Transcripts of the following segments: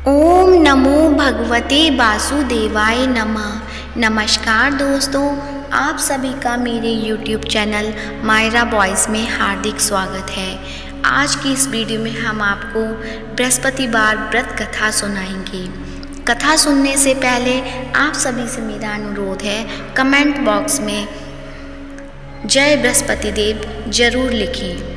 ओम नमो भगवते वासुदेवाय नमः। नमस्कार दोस्तों, आप सभी का मेरे YouTube चैनल मायरा बॉयज़ में हार्दिक स्वागत है। आज की इस वीडियो में हम आपको बृहस्पतिवार व्रत कथा सुनाएंगे। कथा सुनने से पहले आप सभी से मेरा अनुरोध है, कमेंट बॉक्स में जय बृहस्पति देव जरूर लिखें।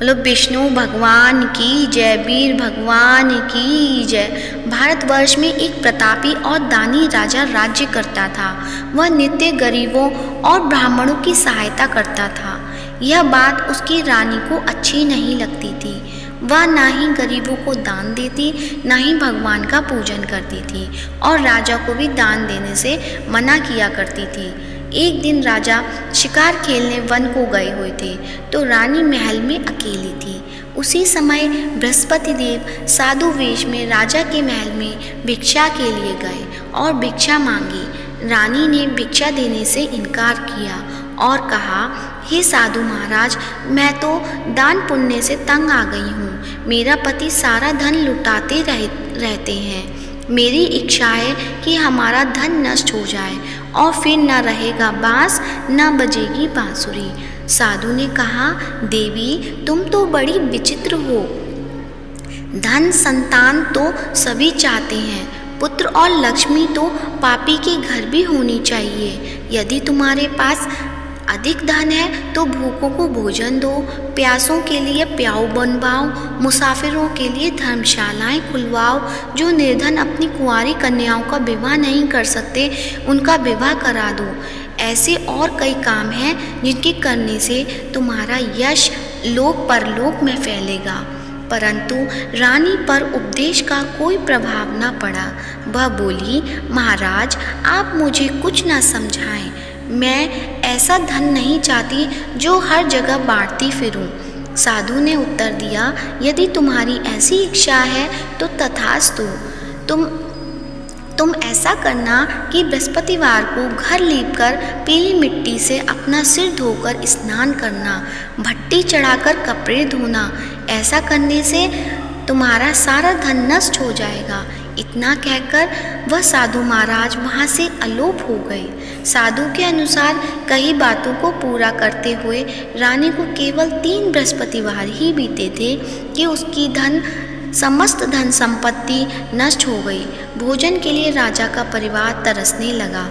बोलो विष्णु भगवान की जय, वीर भगवान की जय। भारतवर्ष में एक प्रतापी और दानी राजा राज्य करता था। वह नित्य गरीबों और ब्राह्मणों की सहायता करता था। यह बात उसकी रानी को अच्छी नहीं लगती थी। वह ना ही गरीबों को दान देती, ना ही भगवान का पूजन करती थी और राजा को भी दान देने से मना किया करती थी। एक दिन राजा शिकार खेलने वन को गए हुए थे तो रानी महल में अकेली थी। उसी समय बृहस्पति देव साधु वेश में राजा के महल में भिक्षा के लिए गए और भिक्षा मांगी। रानी ने भिक्षा देने से इनकार किया और कहा, हे साधु महाराज, मैं तो दान पुण्य से तंग आ गई हूँ। मेरा पति सारा धन लुटाते रहते हैं। मेरी इच्छा है कि हमारा धन नष्ट हो जाए और फिर न रहेगा बांस, न बजेगी बांसुरी। साधु ने कहा, देवी तुम तो बड़ी विचित्र हो। धन संतान तो सभी चाहते हैं, पुत्र और लक्ष्मी तो पापी के घर भी होनी चाहिए। यदि तुम्हारे पास अधिक धन है तो भूखों को भोजन दो, प्यासों के लिए प्याऊ बनवाओ, मुसाफिरों के लिए धर्मशालाएं खुलवाओ। जो निर्धन अपनी कुंवारी कन्याओं का विवाह नहीं कर सकते उनका विवाह करा दो। ऐसे और कई काम हैं जिनके करने से तुम्हारा यश लोक परलोक में फैलेगा। परंतु रानी पर उपदेश का कोई प्रभाव न पड़ा। वह बोली, महाराज आप मुझे कुछ न समझाएं। मैं ऐसा धन नहीं चाहती जो हर जगह बांटती फिरूं। साधु ने उत्तर दिया, यदि तुम्हारी ऐसी इच्छा है तो तथास्तु। तुम ऐसा करना कि बृहस्पतिवार को घर लीपकर पीली मिट्टी से अपना सिर धोकर स्नान करना, भट्टी चढ़ाकर कपड़े धोना। ऐसा करने से तुम्हारा सारा धन नष्ट हो जाएगा। इतना कहकर वह साधु महाराज वहाँ से अलोप हो गए। साधु के अनुसार कई बातों को पूरा करते हुए रानी को केवल 3 बृहस्पतिवार ही बीते थे कि उसकी समस्त धन संपत्ति नष्ट हो गई। भोजन के लिए राजा का परिवार तरसने लगा।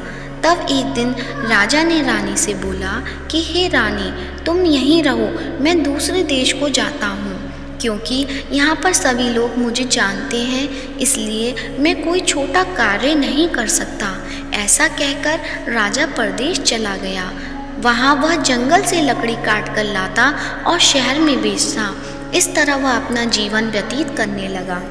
तब एक दिन राजा ने रानी से बोला कि हे रानी, तुम यहीं रहो, मैं दूसरे देश को जाता हूँ, क्योंकि यहाँ पर सभी लोग मुझे जानते हैं, इसलिए मैं कोई छोटा कार्य नहीं कर सकता। ऐसा कहकर राजा परदेश चला गया। वहाँ वह जंगल से लकड़ी काट कर लाता और शहर में बेचता। इस तरह वह अपना जीवन व्यतीत करने लगा।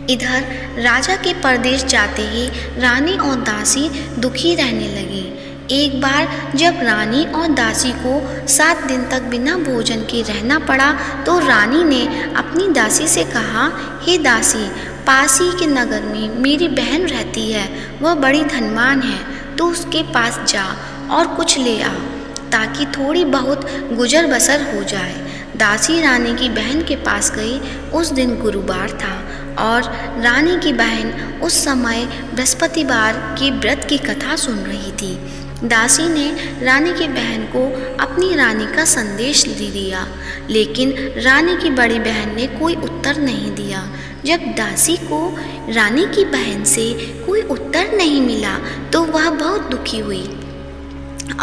इधर राजा के परदेश जाते ही रानी और दासी दुखी रहने लगी। एक बार जब रानी और दासी को 7 दिन तक बिना भोजन के रहना पड़ा तो रानी ने अपनी दासी से कहा, हे दासी, पास ही के नगर में मेरी बहन रहती है, वह बड़ी धनवान है, तो उसके पास जा और कुछ ले आ ताकि थोड़ी बहुत गुजर बसर हो जाए। दासी रानी की बहन के पास गई। उस दिन गुरुवार था और रानी की बहन उस समय बृहस्पतिवार के व्रत की कथा सुन रही थी। दासी ने रानी की बहन को अपनी रानी का संदेश दे दिया, लेकिन रानी की बड़ी बहन ने कोई उत्तर नहीं दिया। जब दासी को रानी की बहन से कोई उत्तर नहीं मिला तो वह बहुत दुखी हुई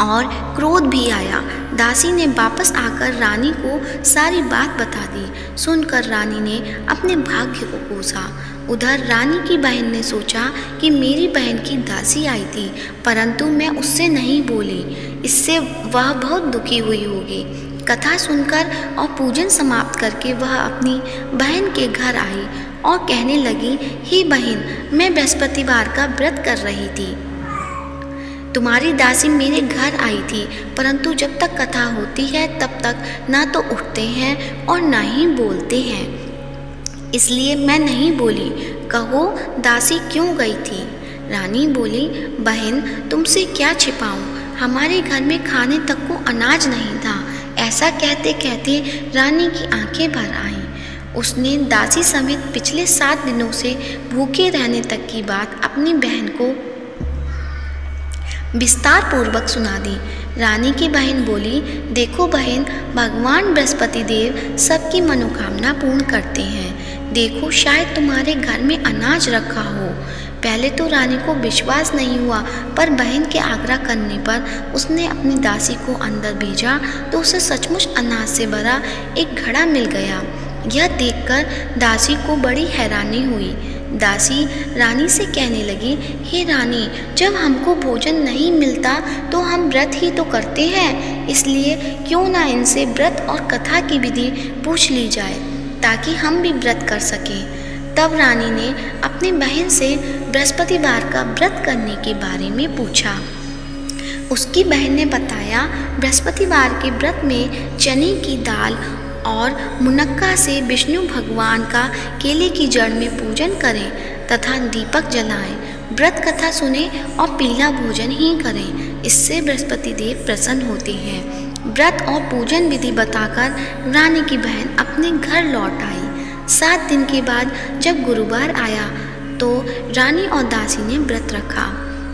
और क्रोध भी आया। दासी ने वापस आकर रानी को सारी बात बता दी। सुनकर रानी ने अपने भाग्य को कोसा। उधर रानी की बहन ने सोचा कि मेरी बहन की दासी आई थी, परंतु मैं उससे नहीं बोली, इससे वह बहुत दुखी हुई होगी। कथा सुनकर और पूजन समाप्त करके वह अपनी बहन के घर आई और कहने लगी, हे बहन, मैं बृहस्पतिवार का व्रत कर रही थी। तुम्हारी दासी मेरे घर आई थी, परंतु जब तक कथा होती है तब तक ना तो उठते हैं और ना ही बोलते हैं, इसलिए मैं नहीं बोली। कहो दासी क्यों गई थी? रानी बोली, बहन तुमसे क्या छिपाऊं, हमारे घर में खाने तक को अनाज नहीं था। ऐसा कहते कहते रानी की आंखें भर आईं। उसने दासी समेत पिछले 7 दिनों से भूखे रहने तक की बात अपनी बहन को विस्तार पूर्वक सुना दी। रानी की बहन बोली, देखो बहन, भगवान बृहस्पति देव सबकी मनोकामना पूर्ण करते हैं। देखो, शायद तुम्हारे घर में अनाज रखा हो। पहले तो रानी को विश्वास नहीं हुआ, पर बहन के आग्रह करने पर उसने अपनी दासी को अंदर भेजा तो उसे सचमुच अनाज से भरा एक घड़ा मिल गया। यह देखकर दासी को बड़ी हैरानी हुई। दासी रानी से कहने लगी, हे रानी, जब हमको भोजन नहीं मिलता तो हम व्रत ही तो करते हैं, इसलिए क्यों ना इनसे व्रत और कथा की विधि पूछ ली जाए ताकि हम भी व्रत कर सकें। तब रानी ने अपनी बहन से बृहस्पतिवार का व्रत करने के बारे में पूछा। उसकी बहन ने बताया, बृहस्पतिवार के व्रत में चने की दाल और मुनक्का से विष्णु भगवान का केले की जड़ में पूजन करें तथा दीपक जलाएं, व्रत कथा सुने और पीला भोजन ही करें। इससे बृहस्पति देव प्रसन्न होते हैं। व्रत और पूजन विधि बताकर रानी की बहन अपने घर लौट आई। 7 दिन के बाद जब गुरुवार आया तो रानी और दासी ने व्रत रखा।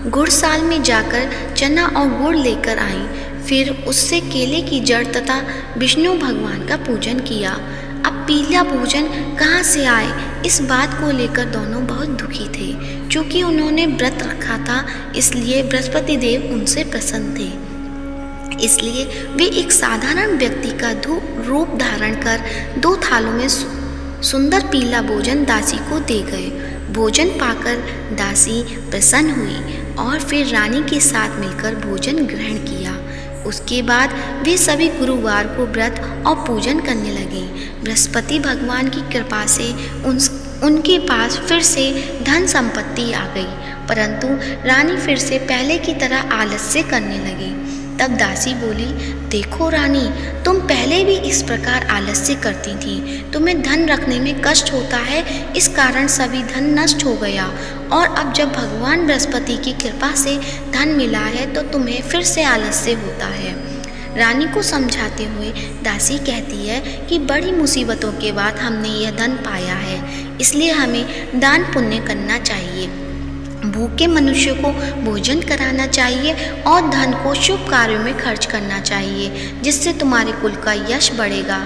गुड़साल में जाकर चना और गुड़ लेकर आई, फिर उससे केले की जड़ तथा विष्णु भगवान का पूजन किया। अब पीला भोजन कहाँ से आए, इस बात को लेकर दोनों बहुत दुखी थे। क्योंकि उन्होंने व्रत रखा था, इसलिए बृहस्पति देव उनसे प्रसन्न थे। इसलिए वे एक साधारण व्यक्ति का रूप धारण कर 2 थालों में सुंदर पीला भोजन दासी को दे गए। भोजन पाकर दासी प्रसन्न हुई और फिर रानी के साथ मिलकर भोजन ग्रहण किया। उसके बाद वे सभी गुरुवार को व्रत और पूजन करने लगे। बृहस्पति भगवान की कृपा से उनके पास फिर से धन संपत्ति आ गई, परंतु रानी फिर से पहले की तरह आलस्य करने लगी। तब दासी बोली, देखो रानी, तुम पहले भी इस प्रकार आलस्य करती थी। तुम्हें धन रखने में कष्ट होता है, इस कारण सभी धन नष्ट हो गया, और अब जब भगवान बृहस्पति की कृपा से धन मिला है तो तुम्हें फिर से आलस्य होता है। रानी को समझाते हुए दासी कहती है कि बड़ी मुसीबतों के बाद हमने यह धन पाया है, इसलिए हमें दान पुण्य करना चाहिए, भूखे मनुष्य को भोजन कराना चाहिए और धन को शुभ कार्यों में खर्च करना चाहिए, जिससे तुम्हारे कुल का यश बढ़ेगा,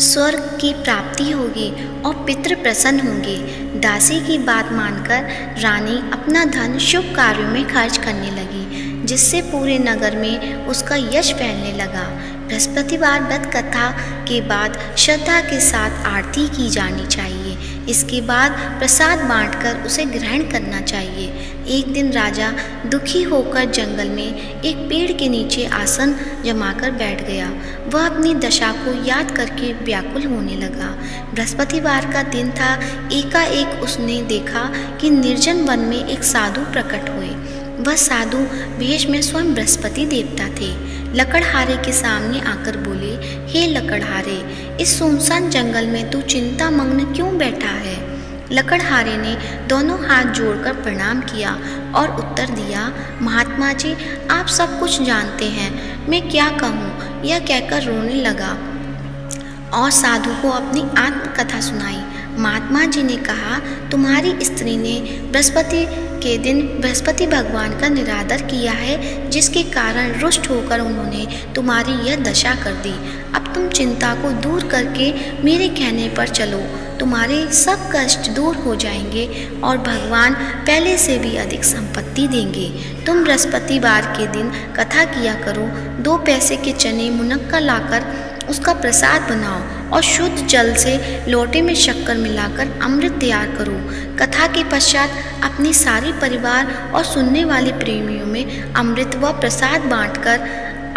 स्वर्ग की प्राप्ति होगी और पितृ प्रसन्न होंगे। दासी की बात मानकर रानी अपना धन शुभ कार्यों में खर्च करने लगी, जिससे पूरे नगर में उसका यश फैलने लगा। बृहस्पतिवार व्रत कथा के बाद श्रद्धा के साथ आरती की जानी चाहिए। इसके बाद प्रसाद बांटकर उसे ग्रहण करना चाहिए। एक दिन राजा दुखी होकर जंगल में एक पेड़ के नीचे आसन जमाकर बैठ गया। वह अपनी दशा को याद करके व्याकुल होने लगा। बृहस्पतिवार का दिन था। एकाएक उसने देखा कि निर्जन वन में एक साधु प्रकट हुए। वह साधु वेश में स्वयं बृहस्पति देवता थे। लकड़हारे के सामने आकर बोले, हे लकड़हारे, इस सुनसान जंगल में तू चिंता मग्न क्यों बैठा है? लकड़हारे ने दोनों हाथ जोड़कर प्रणाम किया और उत्तर दिया, महात्मा जी, आप सब कुछ जानते हैं, मैं क्या कहूँ? यह कहकर रोने लगा और साधु को अपनी आत्मकथा सुनाई। महात्मा जी ने कहा, तुम्हारी स्त्री ने बृहस्पति के दिन बृहस्पति भगवान का निरादर किया है, जिसके कारण रुष्ट होकर उन्होंने तुम्हारी यह दशा कर दी। अब तुम चिंता को दूर करके मेरे कहने पर चलो, तुम्हारे सब कष्ट दूर हो जाएंगे और भगवान पहले से भी अधिक संपत्ति देंगे। तुम बृहस्पतिवार के दिन कथा किया करो। 2 पैसे के चने मुनक्का लाकर उसका प्रसाद बनाओ और शुद्ध जल से लोटे में शक्कर मिलाकर अमृत तैयार करो। कथा के पश्चात अपने सारे परिवार और सुनने वाले प्रेमियों में अमृत व प्रसाद बांटकर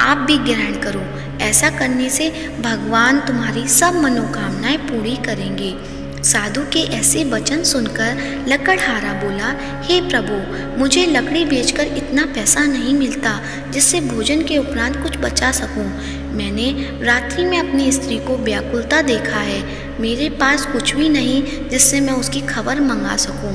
आप भी ग्रहण करो। ऐसा करने से भगवान तुम्हारी सब मनोकामनाएं पूरी करेंगे। साधु के ऐसे वचन सुनकर लकड़हारा बोला, हे प्रभु, मुझे लकड़ी बेचकर इतना पैसा नहीं मिलता जिससे भोजन के उपरांत कुछ बचा सकूं। मैंने रात्रि में अपनी स्त्री को व्याकुलता देखा है। मेरे पास कुछ भी नहीं जिससे मैं उसकी खबर मंगा सकूं।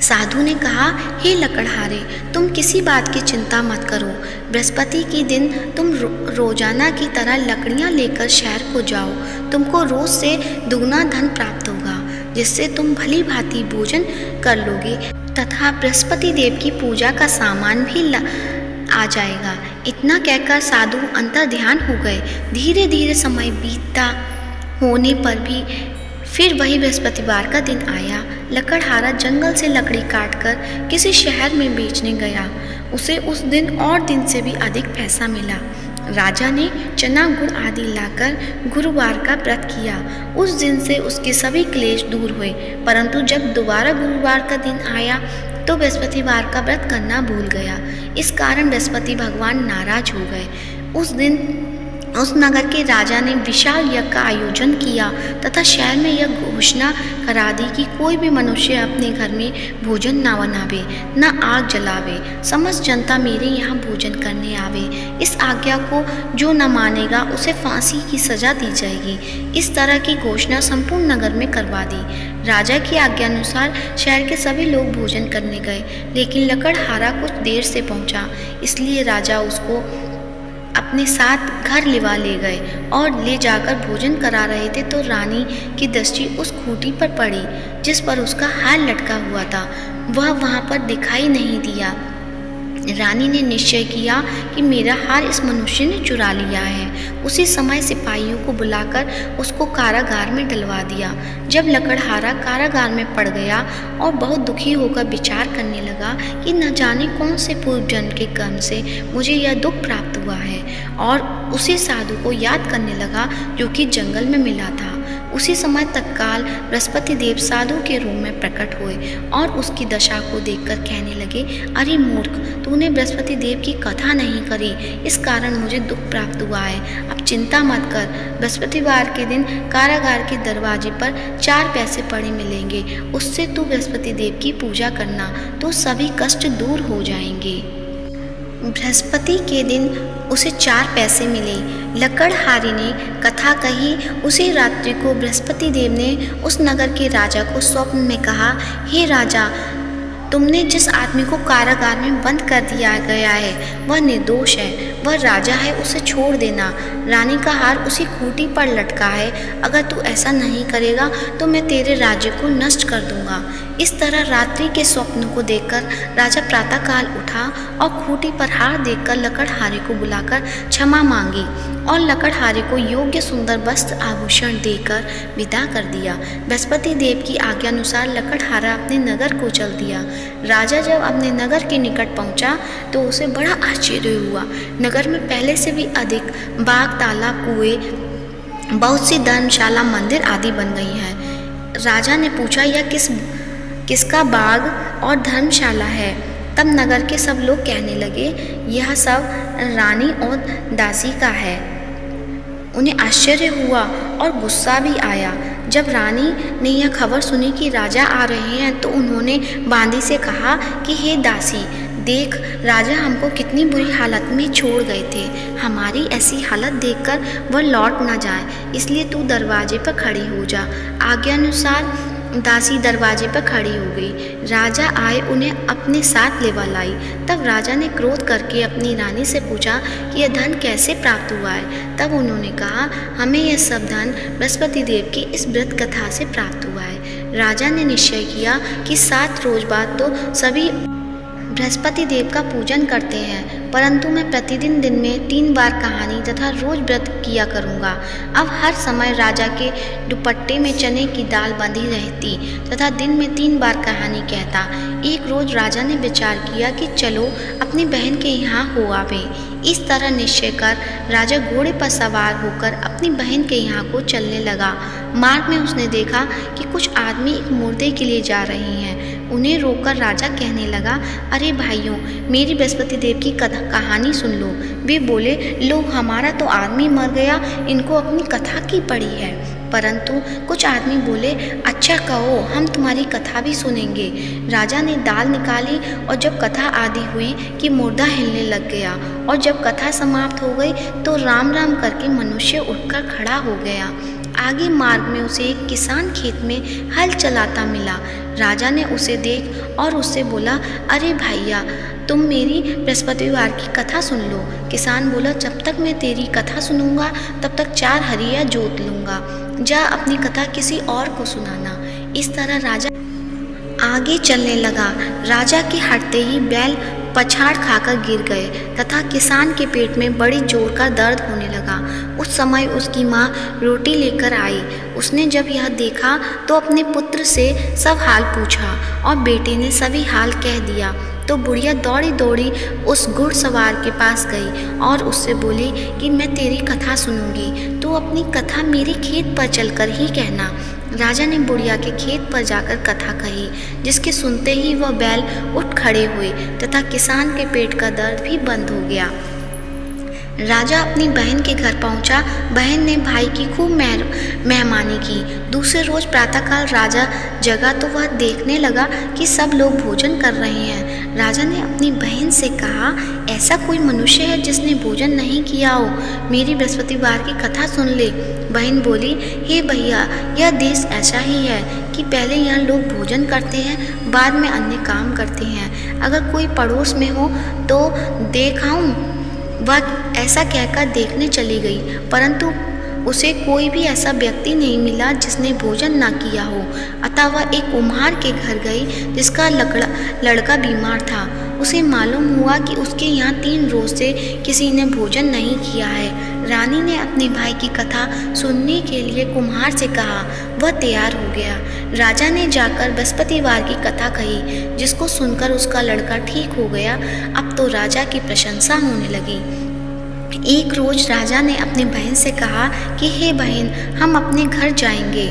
साधु ने कहा, हे लकड़हारे, तुम किसी बात की चिंता मत करो। बृहस्पति के दिन तुम रोजाना की तरह लकड़ियां लेकर शहर को जाओ। तुमको रोज से दुगना धन प्राप्त होगा, जिससे तुम भली भांति भोजन कर लोगे तथा बृहस्पति देव की पूजा का सामान भी आ जाएगा। इतना कहकर साधु अंतर ध्यान हो गए। धीरे धीरे समय बीतता होने पर भी फिर वही बृहस्पतिवार का दिन आया। लकड़हारा जंगल से लकड़ी काटकर किसी शहर में बेचने गया। उसे उस दिन और दिन से भी अधिक पैसा मिला। राजा ने चना गुड़ आदि लाकर गुरुवार का व्रत किया। उस दिन से उसके सभी क्लेश दूर हुए। परंतु जब दोबारा गुरुवार का दिन आया तो बृहस्पतिवार का व्रत करना भूल गया। इस कारण बृहस्पति भगवान नाराज हो गए। उस दिन उस नगर के राजा ने विशाल यज्ञ का आयोजन किया तथा शहर में यह घोषणा करा दी कि कोई भी मनुष्य अपने घर में भोजन न बनावे, न आग जलावे। समस्त जनता मेरे यहाँ भोजन करने आवे। इस आज्ञा को जो न मानेगा उसे फांसी की सजा दी जाएगी। इस तरह की घोषणा संपूर्ण नगर में करवा दी। राजा की आज्ञानुसार शहर के सभी लोग भोजन करने गए, लेकिन लकड़हारा कुछ देर से पहुँचा, इसलिए राजा उसको अपने साथ घर लिवा ले गए और ले जाकर भोजन करा रहे थे तो रानी की दृष्टि उस खूंटी पर पड़ी जिस पर उसका हार लटका हुआ था। वह वहाँ पर दिखाई नहीं दिया। रानी ने निश्चय किया कि मेरा हार इस मनुष्य ने चुरा लिया है। उसी समय सिपाहियों को बुलाकर उसको कारागार में डलवा दिया। जब लकड़हारा कारागार में पड़ गया और बहुत दुखी होकर विचार करने लगा कि न जाने कौन से पूर्व जन्म के कर्म से मुझे यह दुख प्राप्त हुआ है, और उसी साधु को याद करने लगा जो कि जंगल में मिला था। उसी समय तत्काल बृहस्पति देव साधु के रूप में प्रकट हुए और उसकी दशा को देखकर कहने लगे, अरे मूर्ख, तूने बृहस्पति देव की कथा नहीं करी, इस कारण मुझे दुख प्राप्त हुआ है। अब चिंता मत कर। बृहस्पतिवार के दिन कारागार के दरवाजे पर 4 पैसे पड़े मिलेंगे, उससे तू बृहस्पति देव की पूजा करना तो सभी कष्ट दूर हो जाएंगे। बृहस्पति के दिन उसे 4 पैसे मिले। लकड़हारे ने कथा कही। उसी रात्रि को बृहस्पति देव ने उस नगर के राजा को स्वप्न में कहा, हे राजा, तुमने जिस आदमी को कारागार में बंद कर दिया गया है वह निर्दोष है, वह राजा है, उसे छोड़ देना। रानी का हार उसी खूंटी पर लटका है। अगर तू ऐसा नहीं करेगा तो मैं तेरे राज्य को नष्ट कर दूंगा। इस तरह रात्रि के स्वप्न को देखकर राजा प्रातःकाल उठा और खूंटी पर हार देखकर लकड़हारे को बुलाकर क्षमा मांगी और लकड़हारे को योग्य सुंदर वस्त्र आभूषण देकर विदा कर दिया। बृहस्पति देव की आज्ञानुसार लकड़हारा अपने नगर को चल दिया। राजा जब अपने नगर के निकट पहुंचा तो उसे बड़ा आश्चर्य हुआ। नगर में पहले से भी अधिक बाग, तालाब, कुएं, बहुत सी धर्मशाला, मंदिर आदि बन गई हैं। राजा ने पूछा, यह किसका बाग और धर्मशाला है? तब नगर के सब लोग कहने लगे, यह सब रानी और दासी का है। उन्हें आश्चर्य हुआ और गुस्सा भी आया। जब रानी ने यह खबर सुनी कि राजा आ रहे हैं तो उन्होंने बांदी से कहा कि हे दासी, देख, राजा हमको कितनी बुरी हालत में छोड़ गए थे। हमारी ऐसी हालत देखकर वह लौट ना जाए, इसलिए तू दरवाजे पर खड़ी हो जा। आज्ञानुसार दासी दरवाजे पर खड़ी हो गई। राजा आए, उन्हें अपने साथ लेवा लाई। तब राजा ने क्रोध करके अपनी रानी से पूछा कि यह धन कैसे प्राप्त हुआ है। तब उन्होंने कहा, हमें यह सब धन बृहस्पति देव की इस व्रत कथा से प्राप्त हुआ है। राजा ने निश्चय किया कि 7 रोज बाद तो सभी बृहस्पति देव का पूजन करते हैं, परंतु मैं प्रतिदिन दिन में 3 बार कहानी तथा रोज व्रत किया करूँगा। अब हर समय राजा के दुपट्टे में चने की दाल बंधी रहती तथा दिन में 3 बार कहानी कहता। एक रोज राजा ने विचार किया कि चलो अपनी बहन के यहाँ हो आवे। इस तरह निश्चय कर राजा घोड़े पर सवार होकर अपनी बहन के यहाँ को चलने लगा। मार्ग में उसने देखा कि कुछ आदमी एक मुर्दे के लिए जा रहे हैं। उन्हें रोककर राजा कहने लगा, अरे भाइयों, मेरी बृहस्पति देव की कहानी सुन लो। वे बोले, लो, हमारा तो आदमी मर गया, इनको अपनी कथा की पड़ी है। परंतु कुछ आदमी बोले, अच्छा कहो, हम तुम्हारी कथा भी सुनेंगे। राजा ने दाल निकाली और जब कथा आदि हुई कि मुर्दा हिलने लग गया, और जब कथा समाप्त हो गई तो राम राम करके मनुष्य उठकर खड़ा हो गया। आगे मार्ग में उसे एक किसान खेत में हल चलाता मिला। राजा ने उसे देख और उससे बोला, अरे भैया, तुम मेरी बृहस्पतिवार की कथा सुन लो। किसान बोला, जब तक मैं तेरी कथा सुनूंगा तब तक 4 हरिया जोत लूँगा। जा अपनी कथा किसी और को सुनाना। इस तरह राजा आगे चलने लगा। राजा के हटते ही बैल पछाड़ खाकर गिर गए तथा किसान के पेट में बड़ी जोर का दर्द होने लगा। उस समय उसकी माँ रोटी लेकर आई। उसने जब यह देखा तो अपने पुत्र से सब हाल पूछा और बेटे ने सभी हाल कह दिया। तो बुढ़िया दौड़ी दौड़ी उस घुड़सवार के पास गई और उससे बोली कि मैं तेरी कथा सुनूंगी, तू अपनी कथा मेरे खेत पर चलकर ही कहना। राजा ने बुढ़िया के खेत पर जाकर कथा कही, जिसके सुनते ही वह बैल उठ खड़े हुए तथा किसान के पेट का दर्द भी बंद हो गया। राजा अपनी बहन के घर पहुंचा। बहन ने भाई की खूब मेहमानी की। दूसरे रोज प्रातःकाल राजा जगा तो वह देखने लगा कि सब लोग भोजन कर रहे हैं। राजा ने अपनी बहन से कहा, ऐसा कोई मनुष्य है जिसने भोजन नहीं किया हो? मेरी बृहस्पतिवार की कथा सुन ले। बहन बोली, हे भैया, यह देश ऐसा ही है कि पहले यहाँ लोग भोजन करते हैं, बाद में अन्य काम करते हैं। अगर कोई पड़ोस में हो तो देखाऊं। वह ऐसा कहकर देखने चली गई, परंतु उसे कोई भी ऐसा व्यक्ति नहीं मिला जिसने भोजन ना किया हो। अतः वह एक कुम्हार के घर गई जिसका लड़का बीमार था। उसे मालूम हुआ कि उसके यहाँ 3 रोज से किसी ने भोजन नहीं किया है। रानी ने अपने भाई की कथा सुनने के लिए कुम्हार से कहा। वह तैयार हो गया। राजा ने जाकर बृहस्पतिवार की कथा कही, जिसको सुनकर उसका लड़का ठीक हो गया। अब तो राजा की प्रशंसा होने लगी। एक रोज राजा ने अपनी बहन से कहा कि हे बहन, हम अपने घर जाएंगे,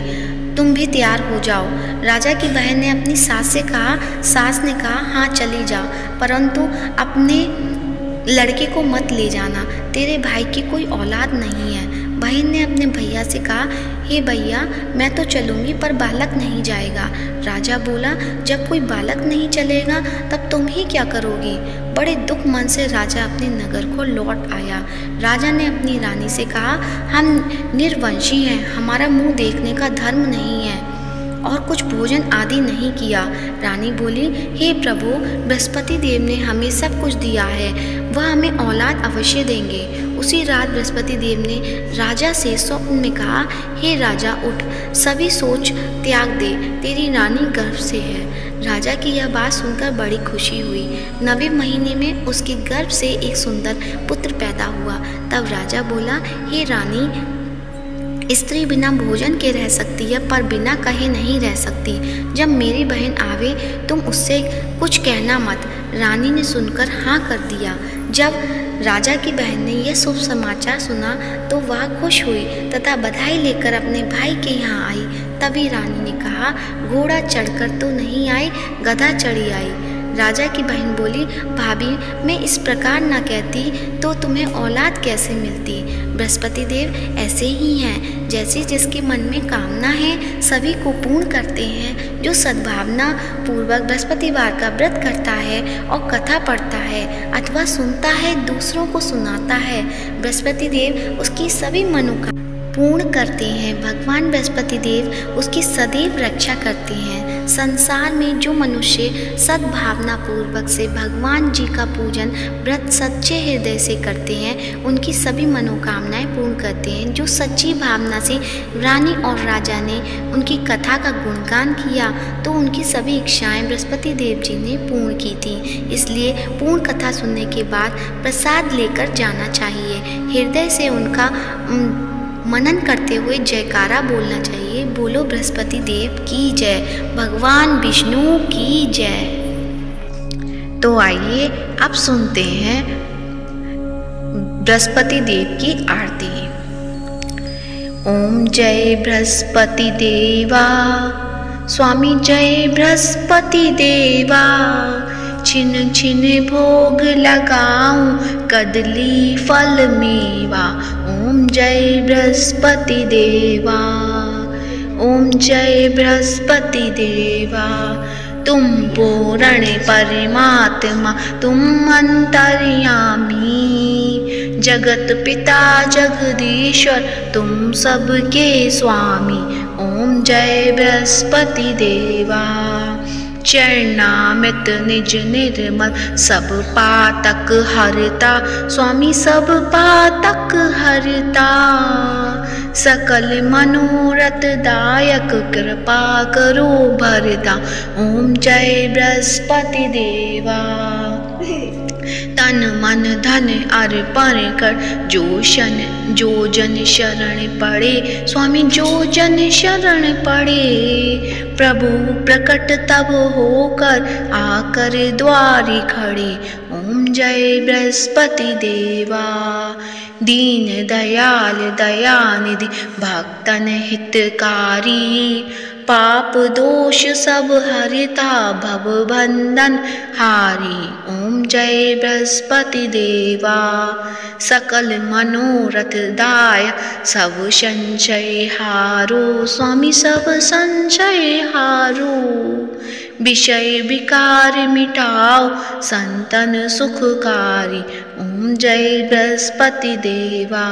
तुम भी तैयार हो जाओ। राजा की बहन ने अपनी सास से कहा। सास ने कहा, हाँ चली जाओ, परंतु अपने लड़के को मत ले जाना, तेरे भाई की कोई औलाद नहीं है। बहन ने अपने भैया से कहा, हे भैया, मैं तो चलूँगी पर बालक नहीं जाएगा। राजा बोला, जब कोई बालक नहीं चलेगा तब तुम ही क्या करोगी? बड़े दुख मन से राजा अपने नगर को लौट आया। राजा ने अपनी रानी से कहा, हम निर्वंशी हैं, हमारा मुंह देखने का धर्म नहीं है और कुछ भोजन आदि नहीं किया। रानी बोली, हे प्रभु, बृहस्पति देव ने हमें सब कुछ दिया है, वह हमें औलाद अवश्य देंगे। उसी रात बृहस्पति देव ने राजा से स्वप्न में कहा, हे राजा, उठ, सभी सोच त्याग दे, तेरी रानी गर्भ से है। राजा की यह बात सुनकर बड़ी खुशी हुई। 9वें महीने में उसके गर्भ से एक सुंदर पुत्र पैदा हुआ। तब राजा बोला, हे रानी, स्त्री बिना भोजन के रह सकती है पर बिना कहे नहीं रह सकती। जब मेरी बहन आवे तुम उससे कुछ कहना मत। रानी ने सुनकर हाँ कर दिया। जब राजा की बहन ने यह शुभ समाचार सुना तो वह खुश हुई तथा बधाई लेकर अपने भाई के यहाँ आई। तभी रानी ने कहा, घोड़ा चढ़कर तो नहीं आई, गधा चढ़ी आई। राजा की बहन बोली, भाभी, मैं इस प्रकार ना कहती तो तुम्हें औलाद कैसे मिलती? बृहस्पति देव ऐसे ही हैं, जैसे जिसके मन में कामना है सभी को पूर्ण करते हैं। जो सद्भावना पूर्वक बृहस्पतिवार का व्रत करता है और कथा पढ़ता है अथवा सुनता है, दूसरों को सुनाता है, बृहस्पति देव उसकी सभी मनोकामना पूर्ण करते हैं। भगवान बृहस्पति देव उसकी सदैव रक्षा करते हैं। संसार में जो मनुष्य सद्भावना पूर्वक से भगवान जी का पूजन व्रत सच्चे हृदय से करते हैं, उनकी सभी मनोकामनाएं पूर्ण करते हैं। जो सच्ची भावना से रानी और राजा ने उनकी कथा का गुणगान किया तो उनकी सभी इच्छाएं बृहस्पति देव जी ने पूर्ण की थी। इसलिए पूर्ण कथा सुनने के बाद प्रसाद लेकर जाना चाहिए। हृदय से उनका मनन करते हुए जयकारा बोलना चाहिए। बोलो बृहस्पति देव की जय, भगवान विष्णु की जय। तो आइए अब सुनते हैं बृहस्पति देव की आरती। ओम जय बृहस्पति देवा, स्वामी जय बृहस्पति देवा। छिन छिन भोग लगाऊं कदली फल मेवा। ओम जय बृहस्पति देवा, ओम जय बृहस्पति देवा। तुम पूर्ण परमात्मा, तुम अंतर्यामी, जगत पिता जगदीश्वर तुम सबके स्वामी, ओम जय बृहस्पति देवा। चरणामृत निज निर्मल सब पातक हरता, स्वामी सब पातक हरता। सकल मनोरथ दायक कृपा करो भरता, ओम जय बृहस्पति देवा। तन मन धन अर्पण कर जो जन शरण पड़े, स्वामी जो जन शरण पड़े। प्रभु प्रकट तब होकर आकर द्वारी खड़े, ओम जय बृहस्पति देवा। दीन दयाल दयानिधि भक्तन हितकारी, पाप दोष सब हरिता भव बंधन हारी, ओम जय बृहस्पति देवा। सकल मनोरथ दाय सब संशय हारो, स्वामी सब संशय हारो। विषय विकार मिटाओ संतन सुखकारी, ओम जय बृहस्पति देवा।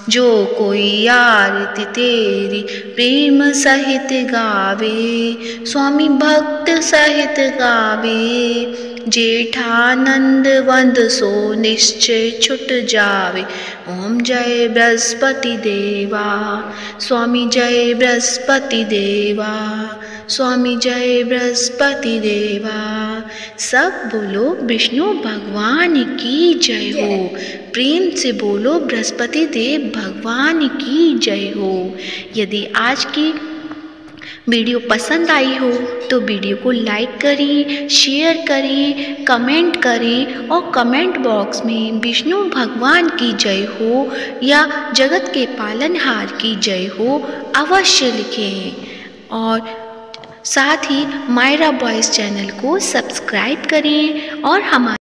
जो कोई आरती तेरी प्रेम सहित गावे, स्वामी भक्त सहित गावे। जेठानंद वंद सो निश्चय छुट जावे, ओम जय बृहस्पति देवा। स्वामी जय बृहस्पति देवा, स्वामी जय बृहस्पति देवा। सब बोलो विष्णु भगवान की जय हो। प्रेम से बोलो बृहस्पति देव भगवान की जय हो। यदि आज की वीडियो पसंद आई हो तो वीडियो को लाइक करें, शेयर करें, कमेंट करें और कमेंट बॉक्स में विष्णु भगवान की जय हो या जगत के पालनहार की जय हो अवश्य लिखें। और साथ ही मायरा बॉयज़ चैनल को सब्सक्राइब करें और हमारे